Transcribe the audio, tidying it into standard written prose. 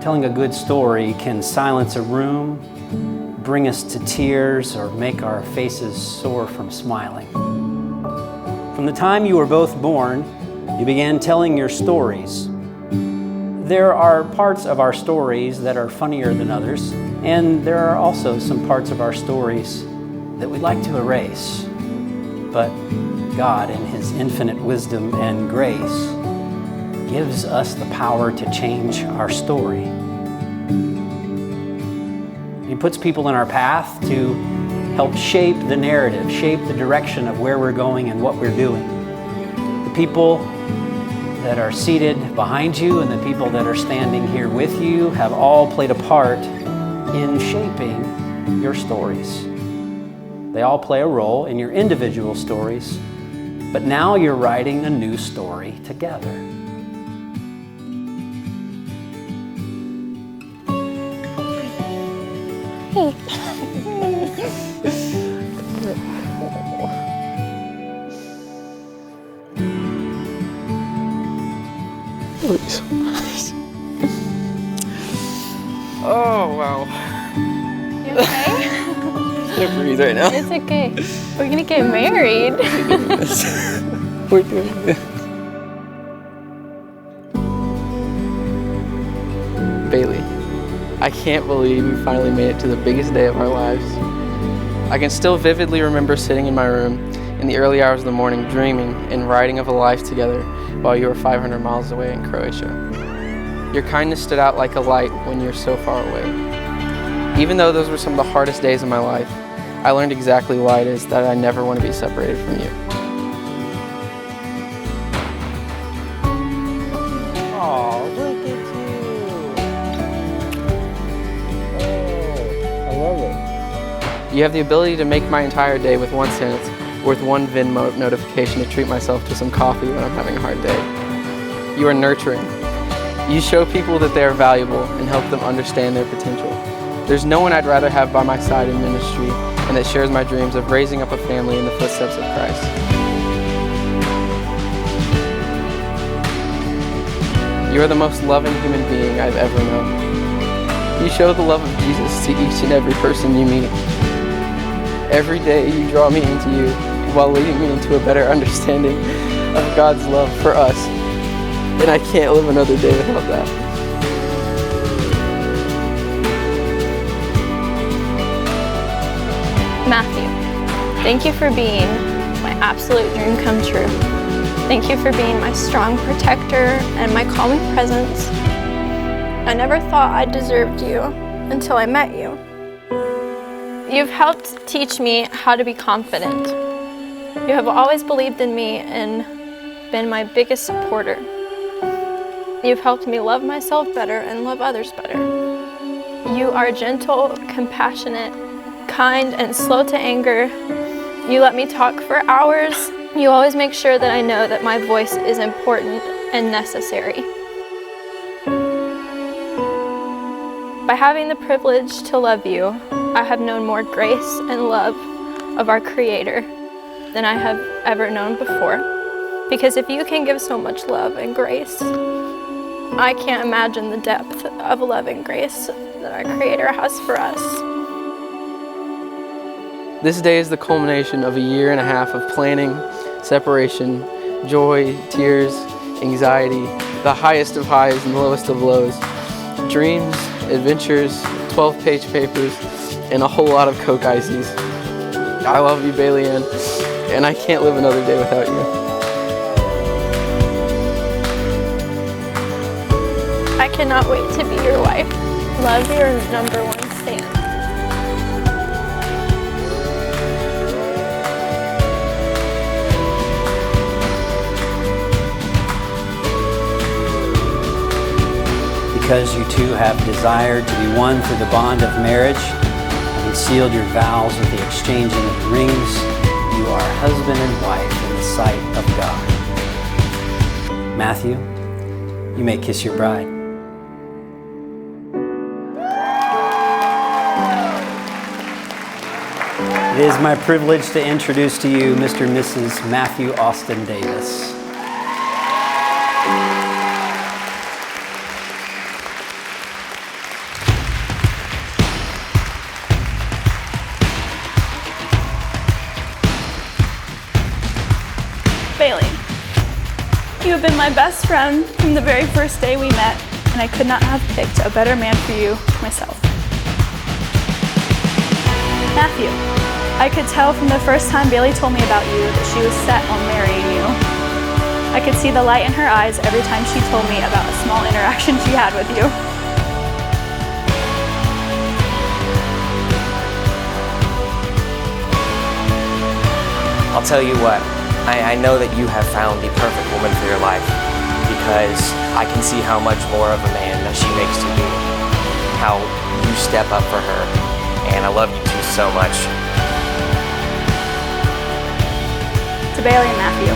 Telling a good story can silence a room, bring us to tears, or make our faces sore from smiling. From the time you were both born, you began telling your stories. There are parts of our stories that are funnier than others, and there are also some parts of our stories that we'd like to erase. But God, in His infinite wisdom and grace, gives us the power to change our story. He puts people in our path to help shape the narrative, shape the direction of where we're going and what we're doing. The people that are seated behind you and the people that are standing here with you have all played a part in shaping your stories. They all play a role in your individual stories, but now you're writing a new story together. Hey. Oh, wow. You okay? I can't breathe right now. It's okay. We're gonna get married. We're doing this. Bailee, I can't believe we finally made it to the biggest day of our lives. I can still vividly remember sitting in my room in the early hours of the morning dreaming and writing of a life together while you were 500 miles away in Croatia. Your kindness stood out like a light when you're so far away. Even though those were some of the hardest days of my life, I learned exactly why it is that I never want to be separated from you. Oh, look at you. Oh, I love it. You have the ability to make my entire day with one sentence worth one Venmo notification to treat myself to some coffee when I'm having a hard day. You are nurturing. You show people that they are valuable and help them understand their potential. There's no one I'd rather have by my side in ministry and that shares my dreams of raising up a family in the footsteps of Christ. You are the most loving human being I've ever known. You show the love of Jesus to each and every person you meet. Every day you draw me into you while leading me into a better understanding of God's love for us. And I can't live another day without that. Matthew, thank you for being my absolute dream come true. Thank you for being my strong protector and my calming presence. I never thought I deserved you until I met you. You've helped teach me how to be confident. You have always believed in me and been my biggest supporter. You've helped me love myself better and love others better. You are gentle, compassionate, kind, and slow to anger. You let me talk for hours. You always make sure that I know that my voice is important and necessary. By having the privilege to love you, I have known more grace and love of our Creator than I have ever known before. Because if you can give so much love and grace, I can't imagine the depth of love and grace that our Creator has for us. This day is the culmination of a year and a half of planning, separation, joy, tears, anxiety, the highest of highs and the lowest of lows, dreams, adventures, 12-page papers, and a whole lot of Coke ices. I love you, Bailee, and I can't live another day without you. I cannot wait to be your wife. Love, your number one stand. Because you two have desired to be one through the bond of marriage, and sealed your vows with the exchanging of rings, you are husband and wife in the sight of God. Matthew, you may kiss your bride. It is my privilege to introduce to you Mr. and Mrs. Matthew Austin Davis. You have been my best friend from the very first day we met, and I could not have picked a better man for you myself. Matthew, I could tell from the first time Bailee told me about you that she was set on marrying you. I could see the light in her eyes every time she told me about a small interaction she had with you. I'll tell you what, I know that you have found the perfect woman for your life because I can see how much more of a man that she makes you be, how you step up for her, and I love you two so much. To Bailee and Matthew,